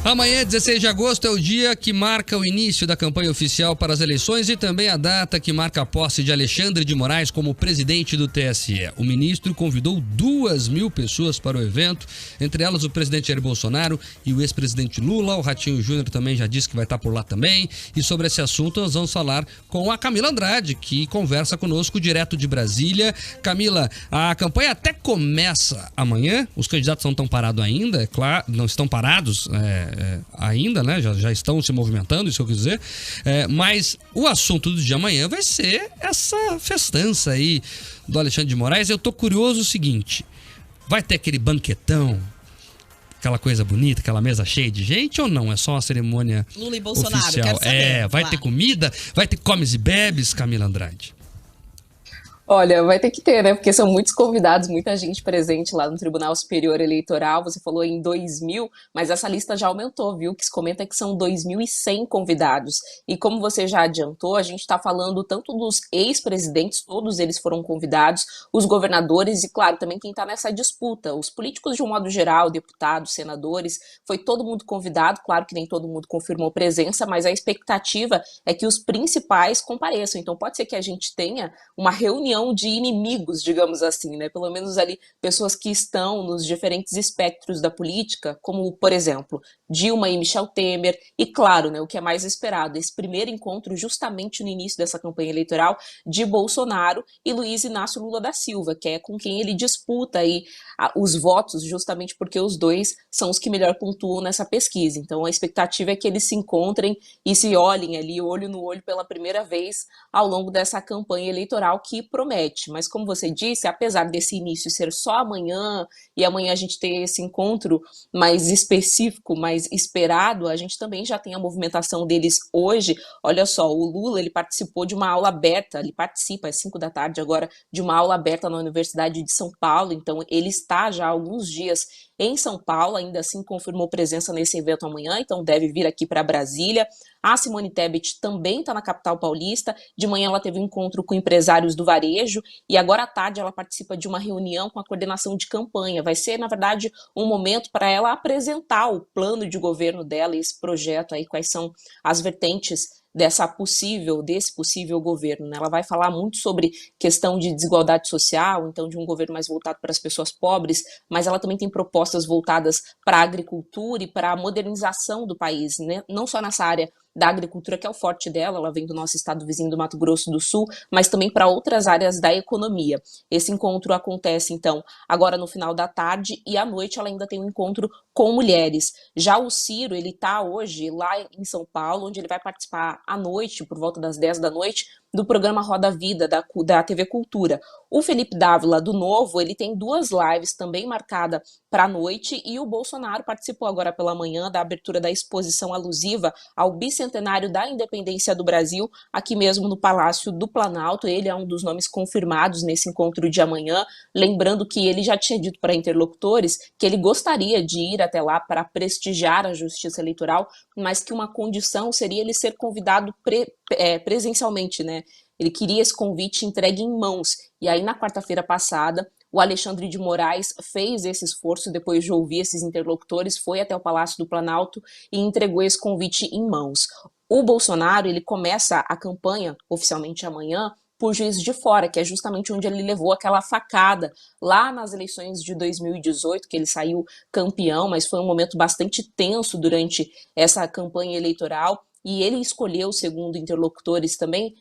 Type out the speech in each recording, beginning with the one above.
Amanhã, 16 de agosto, é o dia que marca o início da campanha oficial para as eleições e também a data que marca a posse de Alexandre de Moraes como presidente do TSE. O ministro convidou 2.000 pessoas para o evento, entre elas o presidente Jair Bolsonaro e o ex-presidente Lula. O Ratinho Júnior também já disse que vai estar por lá também. E sobre esse assunto nós vamos falar com a Camila Andrade, que conversa conosco direto de Brasília. Camila, a campanha até começa amanhã, os candidatos não estão parados ainda, é claro, não estão parados, ainda, né? Já estão se movimentando, isso que eu quis dizer. Mas o assunto do dia amanhã vai ser essa festança aí do Alexandre de Moraes. Eu tô curioso o seguinte: vai ter aquele banquetão, aquela coisa bonita, aquela mesa cheia de gente, ou não? É só uma cerimônia Lula e Bolsonaro, oficial? quero saber. Vai ter comida, vai ter comes e bebes, Camila Andrade? Olha, vai ter que ter, né? Porque são muitos convidados, muita gente presente lá no Tribunal Superior Eleitoral. Você falou em 2.000, mas essa lista já aumentou, viu? O que se comenta é que são 2.100 convidados. E como você já adiantou, a gente está falando tanto dos ex-presidentes, todos eles foram convidados, os governadores e, claro, também quem está nessa disputa. Os políticos de um modo geral, deputados, senadores, foi todo mundo convidado. Claro que nem todo mundo confirmou presença, mas a expectativa é que os principais compareçam. Então pode ser que a gente tenha uma reunião de inimigos, digamos assim, né? Pelo menos ali pessoas que estão nos diferentes espectros da política, como, por exemplo, Dilma e Michel Temer, e claro, né, o que é mais esperado, esse primeiro encontro justamente no início dessa campanha eleitoral de Bolsonaro e Luiz Inácio Lula da Silva, que é com quem ele disputa aí os votos, justamente porque os dois são os que melhor pontuam nessa pesquisa. Então a expectativa é que eles se encontrem e se olhem ali olho no olho pela primeira vez ao longo dessa campanha eleitoral que promete. Mas como você disse, apesar desse início ser só amanhã e amanhã a gente ter esse encontro mais específico, mais esperado, a gente também já tem a movimentação deles hoje. Olha só, o Lula, ele participou de uma aula aberta, ele participa às 5 da tarde agora de uma aula aberta na Universidade de São Paulo, então ele está já há alguns dias em São Paulo, ainda assim confirmou presença nesse evento amanhã, então deve vir aqui para Brasília. A Simone Tebet também está na capital paulista, de manhã ela teve um encontro com empresários do varejo e agora à tarde ela participa de uma reunião com a coordenação de campanha. Vai ser, na verdade, um momento para ela apresentar o plano de governo dela e esse projeto aí, quais são as vertentes desse possível governo, né? Ela vai falar muito sobre questão de desigualdade social, então de um governo mais voltado para as pessoas pobres, mas ela também tem propostas voltadas para a agricultura e para a modernização do país, né? Não só nessa área da agricultura, que é o forte dela, ela vem do nosso estado vizinho do Mato Grosso do Sul, mas também para outras áreas da economia. Esse encontro acontece, então, agora no final da tarde e à noite ela ainda tem um encontro com mulheres. Já o Ciro, ele está hoje lá em São Paulo, onde ele vai participar à noite, por volta das 10 da noite, do programa Roda Vida, da TV Cultura. O Felipe Dávila, do Novo, ele tem 2 lives também marcadas para a noite e o Bolsonaro participou agora pela manhã da abertura da exposição alusiva ao bicentenário da independência do Brasil, aqui mesmo no Palácio do Planalto. Ele é um dos nomes confirmados nesse encontro de amanhã, lembrando que ele já tinha dito para interlocutores que ele gostaria de ir até lá para prestigiar a justiça eleitoral, mas que uma condição seria ele ser convidado presencialmente, né? Ele queria esse convite entregue em mãos. E aí, na quarta-feira passada, o Alexandre de Moraes fez esse esforço, depois de ouvir esses interlocutores, foi até o Palácio do Planalto e entregou esse convite em mãos. O Bolsonaro, ele começa a campanha oficialmente amanhã por Juiz de Fora, que é justamente onde ele levou aquela facada lá nas eleições de 2018, que ele saiu campeão, mas foi um momento bastante tenso durante essa campanha eleitoral, e ele escolheu, segundo interlocutores também,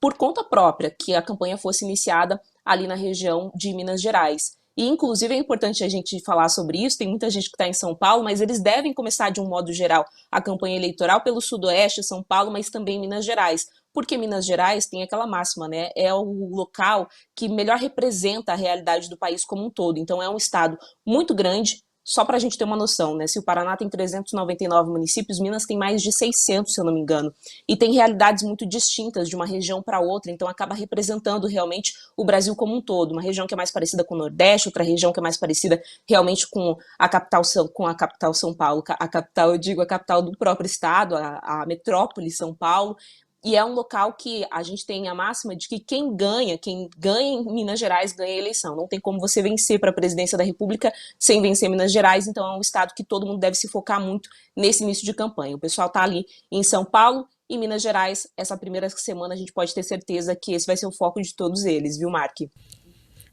por conta própria, que a campanha fosse iniciada ali na região de Minas Gerais. E, inclusive, é importante a gente falar sobre isso, tem muita gente que está em São Paulo, mas eles devem começar, de um modo geral, a campanha eleitoral pelo Sudoeste, São Paulo, mas também Minas Gerais. Porque Minas Gerais tem aquela máxima, né? É o local que melhor representa a realidade do país como um todo. Então, é um estado muito grande. Só para a gente ter uma noção, né? Se o Paraná tem 399 municípios, Minas tem mais de 600, se eu não me engano. E tem realidades muito distintas de uma região para outra, então acaba representando realmente o Brasil como um todo. Uma região que é mais parecida com o Nordeste, outra região que é mais parecida realmente com a capital São Paulo. A capital, eu digo, a capital do próprio estado, a metrópole São Paulo. e é um local que a gente tem a máxima de que quem ganha em Minas Gerais ganha a eleição. Não tem como você vencer para a presidência da República sem vencer Minas Gerais, então é um estado que todo mundo deve se focar muito nesse início de campanha. O pessoal está ali em São Paulo e Minas Gerais, essa primeira semana a gente pode ter certeza que esse vai ser o foco de todos eles, viu, Mark?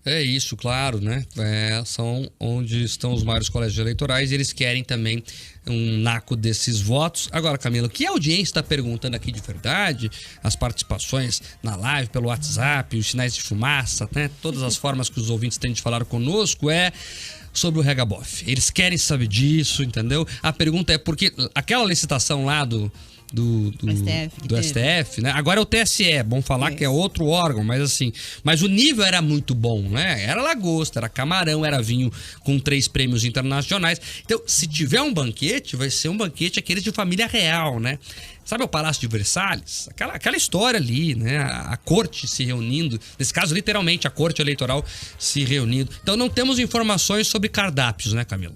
É isso, claro, né? São onde estão os maiores colégios eleitorais e eles querem também um naco desses votos. Agora, Camila, o que a audiência está perguntando aqui de verdade, as participações na live, pelo WhatsApp, os sinais de fumaça, né? Todas as formas que os ouvintes têm de falar conosco sobre o Regabof. Eles querem saber disso, entendeu? A pergunta é porque aquela licitação lá do STF, né? Agora é o TSE, bom falar que é outro órgão, mas o nível era muito bom, né? Era lagosta, era camarão, era vinho com 3 prêmios internacionais. Então, se tiver um banquete, vai ser um banquete aqueles de família real, né? Sabe o Palácio de Versalhes? Aquela história ali, né? A corte se reunindo, nesse caso, literalmente, a corte eleitoral se reunindo. Então, não temos informações sobre cardápios, né, Camila?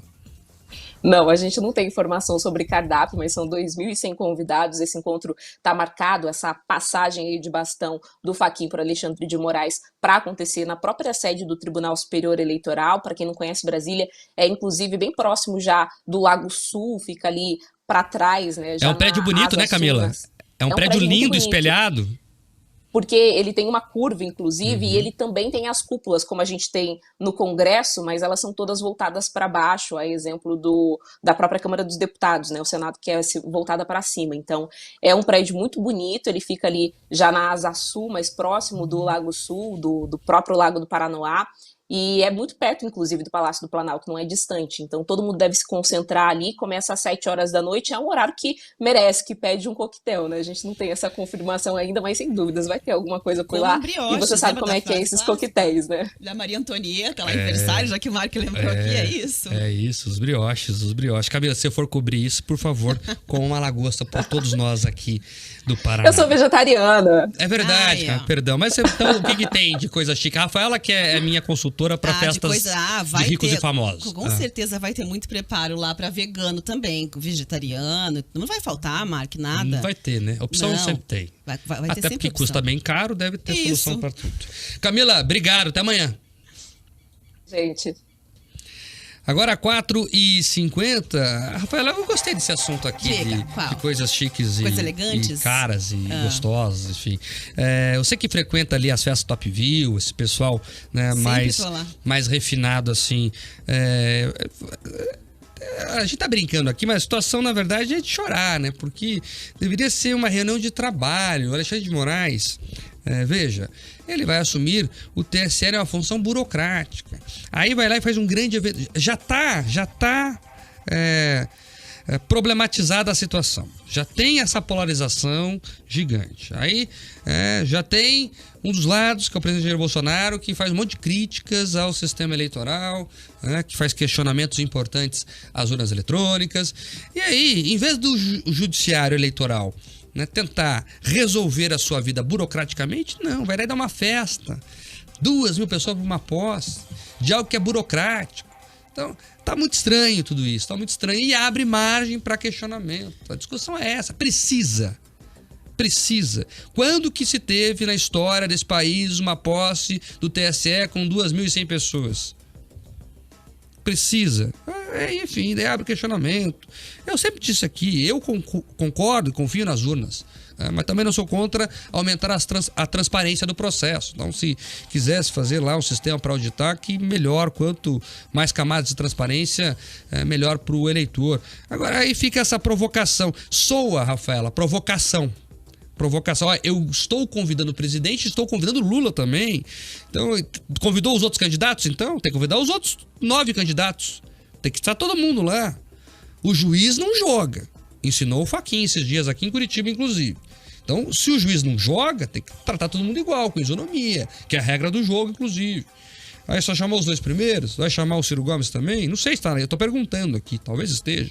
Não, a gente não tem informação sobre cardápio, mas são 2.100 convidados. Esse encontro está marcado, essa passagem aí de bastão do Fachin para Alexandre de Moraes, para acontecer na própria sede do Tribunal Superior Eleitoral. Para quem não conhece Brasília, é inclusive bem próximo já do Lago Sul, fica ali para trás, né? É um prédio bonito, né, Camila? É um prédio lindo, espelhado. Porque ele tem uma curva, inclusive, e ele também tem as cúpulas, como a gente tem no Congresso, mas elas são todas voltadas para baixo, a exemplo da própria Câmara dos Deputados, né? O Senado que é voltada para cima. Então, é um prédio muito bonito, ele fica ali já na Asa Sul, mais próximo do Lago Sul, do próprio Lago do Paranoá, e é muito perto, inclusive, do Palácio do Planalto, não é distante. Então, todo mundo deve se concentrar ali, começa às 7 horas da noite, é um horário que merece, que pede um coquetel, né? A gente não tem essa confirmação ainda, mas sem dúvidas vai ter alguma coisa por lá. Brioche, e você sabe como é que é esses coquetéis, né? Da Maria Antonieta, lá em Versalhes, já que o Marco lembrou aqui, é isso? É isso, os brioches. Camila, se você for cobrir isso, por favor, com uma lagosta por todos nós aqui do Paraná. Eu sou vegetariana. É verdade, cara, perdão. Mas então, o que tem de coisa chique? A Rafaela, que é minha consultora para festas de ricos e famosos. Com certeza vai ter muito preparo lá para vegano também, vegetariano. Não vai faltar, Mark, nada. Não vai ter, né? Opção sempre tem. Vai até ter sempre porque opção. Custa bem caro, deve ter solução para tudo. Camila, obrigado. Até amanhã. Gente. Agora 4h50. Rafaela, eu gostei desse assunto aqui de coisas chiques elegantes, e caras e gostosas, enfim. Eu sei que frequenta ali as festas Top View, esse pessoal, né, mais refinado, assim. A gente tá brincando aqui, mas a situação, na verdade, é de chorar, né? Porque deveria ser uma reunião de trabalho. O Alexandre de Moraes, veja, ele vai assumir o TSE, é uma função burocrática. Aí vai lá e faz um grande evento. Já tá problematizada a situação. Já tem essa polarização gigante. Aí já tem um dos lados, que é o presidente Jair Bolsonaro, que faz um monte de críticas ao sistema eleitoral, né, que faz questionamentos importantes às urnas eletrônicas. E aí, em vez do judiciário eleitoral, né, tentar resolver a sua vida burocraticamente, não, vai lá e dar uma festa. 2.000 pessoas para uma posse de algo que é burocrático. Então, tá muito estranho tudo isso, tá muito estranho e abre margem para questionamento. A discussão é essa, precisa. Quando que se teve na história desse país uma posse do TSE com 2.100 pessoas? Precisa. Enfim, daí abre questionamento. Eu sempre disse aqui, eu concordo e confio nas urnas, mas também não sou contra aumentar a transparência do processo. Então, se quisesse fazer lá um sistema para auditar, que melhor, quanto mais camadas de transparência, melhor para o eleitor. Agora, aí fica essa provocação. Soa, Rafaela, provocação. Eu estou convidando o presidente, estou convidando o Lula também. Então, convidou os outros candidatos? Então, tem que convidar os outros 9 candidatos. Tem que estar todo mundo lá. O juiz não joga. Ensinou o Fachin esses dias aqui em Curitiba, inclusive. Então, se o juiz não joga, tem que tratar todo mundo igual, com isonomia, que é a regra do jogo, inclusive. Aí só chamou os 2 primeiros? Vai chamar o Ciro Gomes também? Não sei se tá, eu tô perguntando aqui, talvez esteja.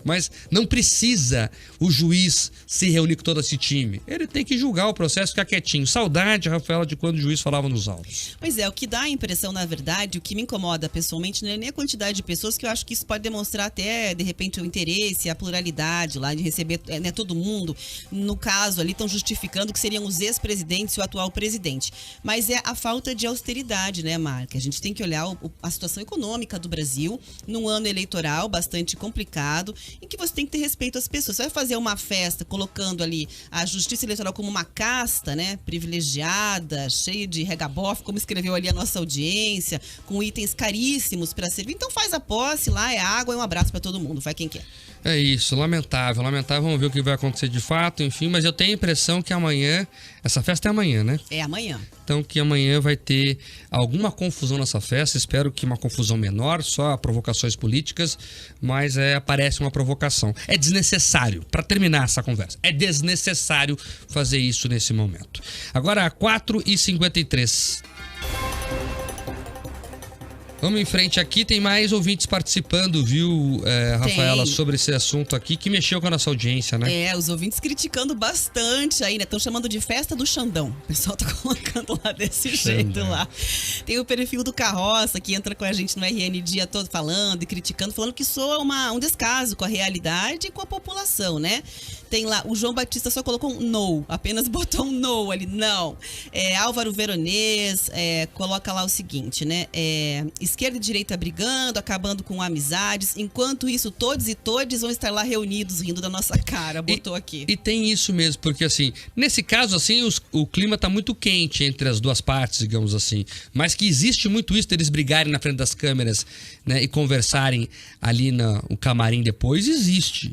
Mas não precisa o juiz se reunir com todo esse time. Ele tem que julgar o processo e ficar quietinho. Saudade, Rafaela, de quando o juiz falava nos autos. Pois é, o que dá a impressão, na verdade, o que me incomoda pessoalmente não é nem a quantidade de pessoas, que eu acho que isso pode demonstrar até, de repente, o interesse, a pluralidade lá de receber todo mundo. No caso ali, estão justificando que seriam os ex-presidentes e o atual presidente. Mas é a falta de austeridade, né, Marca? A gente tem que olhar a situação econômica do Brasil num ano eleitoral bastante complicado, em que você tem que ter respeito às pessoas. Você vai fazer uma festa colocando ali a justiça eleitoral como uma casta, né, privilegiada, cheia de regabof, como escreveu ali a nossa audiência, com itens caríssimos para servir. Então faz a posse lá, é água e um abraço para todo mundo, vai quem quer. É isso, lamentável. Vamos ver o que vai acontecer de fato, enfim, mas eu tenho a impressão que amanhã, essa festa é amanhã, né? É amanhã. Então que amanhã vai ter alguma confusão nessa festa, espero que uma confusão menor, só provocações políticas, mas parece uma provocação. É desnecessário, para terminar essa conversa, é desnecessário fazer isso nesse momento. Agora, 4h53. Vamos em frente aqui, tem mais ouvintes participando, viu, Rafaela, sobre esse assunto aqui, que mexeu com a nossa audiência, né? Os ouvintes criticando bastante aí, né? Estão chamando de festa do Xandão. O pessoal tá colocando lá desse jeito lá. Tem o perfil do Carroça, que entra com a gente no RN Dia todo falando e criticando, falando que soa um descaso com a realidade e com a população, né? Tem lá, o João Batista só colocou um no, apenas botou um no ali, não. Álvaro Veronês coloca lá o seguinte, né? Esquerda e direita brigando, acabando com amizades. Enquanto isso, todos e todes vão estar lá reunidos, rindo da nossa cara. Botou aqui. E tem isso mesmo, porque assim, nesse caso, assim, o clima tá muito quente entre as duas partes, digamos assim. Mas que existe muito isso, deles brigarem na frente das câmeras, né? E conversarem ali no camarim depois, existe.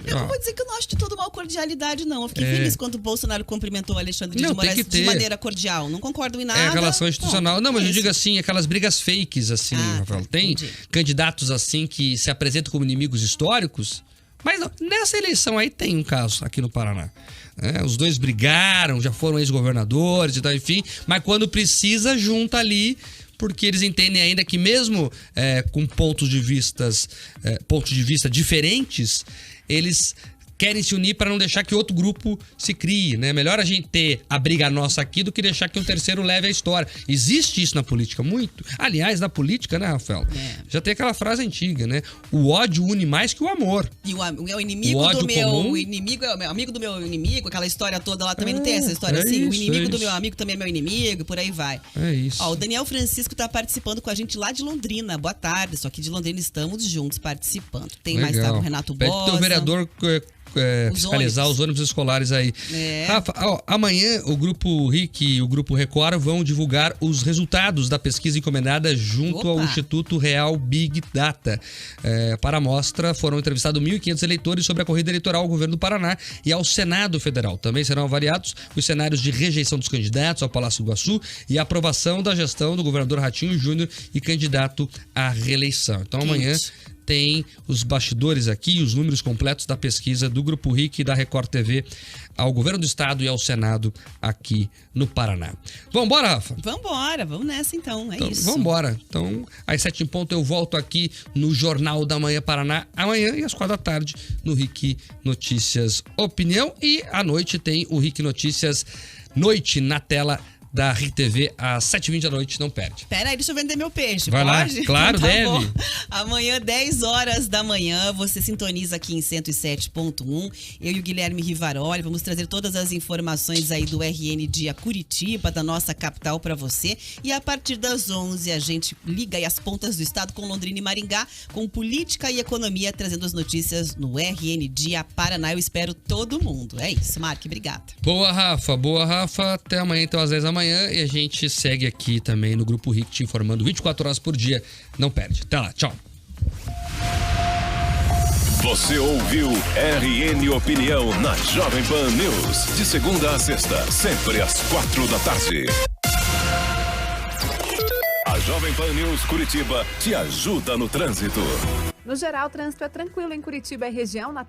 Eu não vou dizer que eu não acho de toda uma cordialidade, não. Eu fiquei feliz quando o Bolsonaro cumprimentou o Alexandre de Moraes de maneira cordial. Não concordo em nada. É a relação institucional. Não, mas eu digo assim, aquelas brigas fakes, assim, Rafael. Tem candidatos assim que se apresentam como inimigos históricos, mas não, nessa eleição aí tem um caso aqui no Paraná. Os dois brigaram, já foram ex-governadores e tal, enfim, mas quando precisa, junta ali, porque eles entendem ainda que mesmo com pontos de vista diferentes, eles querem se unir para não deixar que outro grupo se crie, né? Melhor a gente ter a briga nossa aqui do que deixar que um terceiro leve a história. Existe isso na política, muito. Aliás, na política, né, Rafael? Já tem aquela frase antiga, né? O ódio une mais que o amor. E o inimigo do meu inimigo é o meu amigo do meu inimigo, aquela história toda lá também não tem essa história assim? Isso, o inimigo do meu amigo também é meu inimigo, por aí vai. É isso. O Daniel Francisco tá participando com a gente lá de Londrina. Boa tarde, só que de Londrina estamos juntos participando. Tem mais o Renato Bosa. Pede o vereador fiscalizar os ônibus escolares aí. Rafa, amanhã o Grupo RIC e o Grupo Record vão divulgar os resultados da pesquisa encomendada junto ao Instituto Real Big Data. Para a mostra foram entrevistados 1.500 eleitores sobre a corrida eleitoral ao governo do Paraná e ao Senado Federal. Também serão avaliados os cenários de rejeição dos candidatos ao Palácio do Iguaçu e a aprovação da gestão do governador Ratinho Júnior e candidato à reeleição. Então amanhã tem os bastidores aqui, os números completos da pesquisa do Grupo RIC e da Record TV ao governo do estado e ao Senado aqui no Paraná. Vambora, Rafa? Vambora, vamos nessa então, isso. Vambora. Então, às 7 em ponto eu volto aqui no Jornal da Manhã Paraná, amanhã e às 4 da tarde no RIC Notícias Opinião, e à noite tem o RIC Notícias Noite na tela da RIC TV às 7h20 da noite, não perde. Pera aí, deixa eu vender meu peixe, vai pode? Lá, claro, então, deve. Bom. Amanhã, 10 horas da manhã, você sintoniza aqui em 107.1. Eu e o Guilherme Rivaroli vamos trazer todas as informações aí do RN Dia Curitiba, da nossa capital, para você. E a partir das 11 a gente liga aí as pontas do estado com Londrina e Maringá, com política e economia, trazendo as notícias no RN Dia Paraná. Eu espero todo mundo. É isso, Mark, obrigada. Boa, Rafa. Até amanhã, então, às 10 da manhã. E a gente segue aqui também no Grupo RIC, te informando 24 horas por dia. Não perde. Até lá. Tchau. Você ouviu RN Opinião na Jovem Pan News. De segunda a sexta, sempre às 4 da tarde. A Jovem Pan News Curitiba te ajuda no trânsito. No geral, o trânsito é tranquilo em Curitiba e região. Na